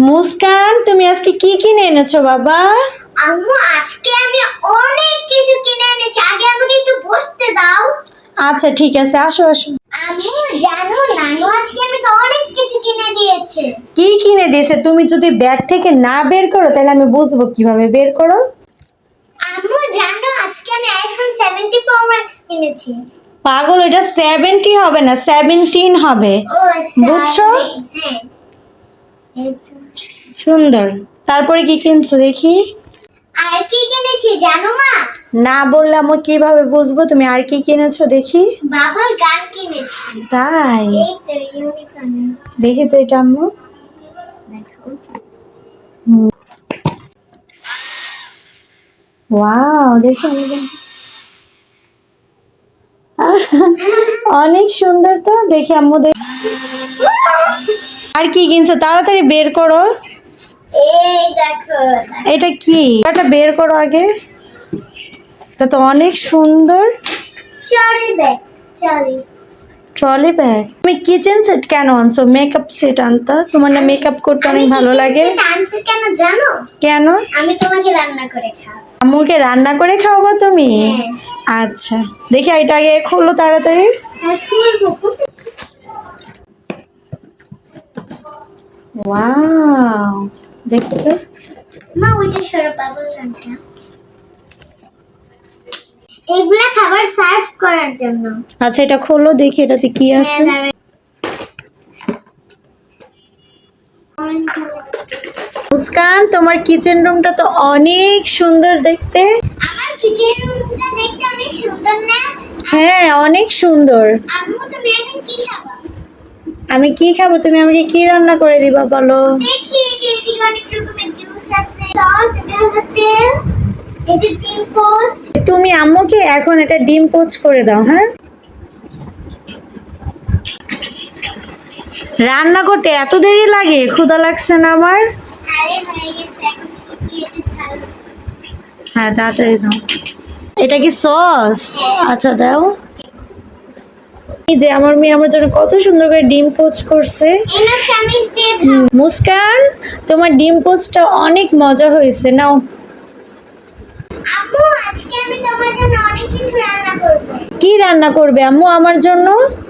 মুস্কান, তুমি আজকে কি কিনে এনেছো বাবা? আম্মু আজকে আমি অনেক কিছু কিনে এনেছি, আগে আমাকে একটু বসতে দাও। আচ্ছা ঠিক আছে, আসো আসো। আম্মু জানো, নানু আজকে আমাকে অনেক কিছু কিনে দিয়েছে। কি কিনে দিয়েছে? তুমি যদি ব্যাগ থেকে না বের করো তাহলে আমি বুঝবো কিভাবে বের করো। আম্মু জানো, আজকে আমি আইফোন 70 প্রো ম্যাক্স কিনেছি। পাগল, এটা 70 হবে না, 17 হবে। ও বুঝছো? হ্যাঁ, এই তো। সুন্দর। তারপরে কি কিনছো দেখি? আর কি কিনেছি জানো মা? না বললাম ও কিভাবে বুঝবো তুমি আর কি কিনেছো দেখি? বাবল গান কিনেছি। তাই? এই তো ইউনিকর্ন। দেখি তো এটা আম্মু। দেখো। ওয়াও, দেখো অনেক সুন্দর তো, দেখি আম্মু দেখি। আর কি কিনছো তাড়াতাড়ি বের করো। এই দেখো। এটা কি? এটা বের করো আগে। এটা তো অনেক সুন্দর। Trolley bag, trolley. Trolley bag. তুমি কিচেন সেট কেন আনছো? মেকআপ সেট আনতা, তোমার না মেকআপ করতে অনেক ভালো লাগে। ডান্স কেন জানো? কেন? আমি তোমাকে রান্না করে খাওয়াবো। আম্মুকে রান্না করে খাওয়াবো তুমি? হ্যাঁ। আচ্ছা দেখি এটা আগে খোলো তাড়াতাড়ি। আর খুলবো। ওয়াও, দেখো তো। মা ওইটা সরো, বাবল গানটা। এগুলা খাবার সার্ভ করার জন্য। আচ্ছা এটা খোলো দেখি এটাতে কি আছে। মুস্কান, তোমার কিচেন রুমটা তো অনেক সুন্দর দেখতে। আমার কিচেন রুমটা দেখতে অনেক সুন্দর না? হ্যাঁ অনেক সুন্দর। আম্মু তুমি এখন কি খাবা? আমি কি খাবো? তুমি আমাকে কি রান্না করে দিবা বলো? দেখি এই যে এদিকে অনেক রকমের জুস আছে, সস, এটা হলো তেল, এই যে ডিম পোচ। তুমি আম্মুকে এখন এটা ডিম পোচ করে দাও। হ্যাঁ, রান্না করতে এত দেরি লাগে? ক্ষুধা লাগছে না আমার? আরে হয়ে গেছে, এখন কি এটা ঢালো। হ্যাঁ তাড়াতাড়ি দাও। এটা কি সস? আচ্ছা দাও। এই যে আমার মেয়ে আমার জন্য কত সুন্দর করে ডিম পোচ করছে। এনা চামিচ দিয়ে খাও। মুস্কান, তোমার ডিম পোচটা অনেক মজা হয়েছে, নাও। আম্মু আজকে আমি তোমার জন্য অনেক কিছু রান্না করব। কি রান্না করবে আম্মু আমার জন্য?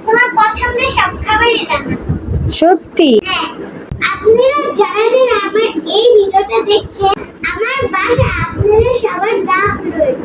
তোমার পছন্দের সব খাবারই রান্না করব। সত্যি? হ্যাঁ, আপনারা যারা যারা আমার এই ভিডিওটা দেখছেন, আমার বাসা আপনাদের সবার দাওয়াত রইল।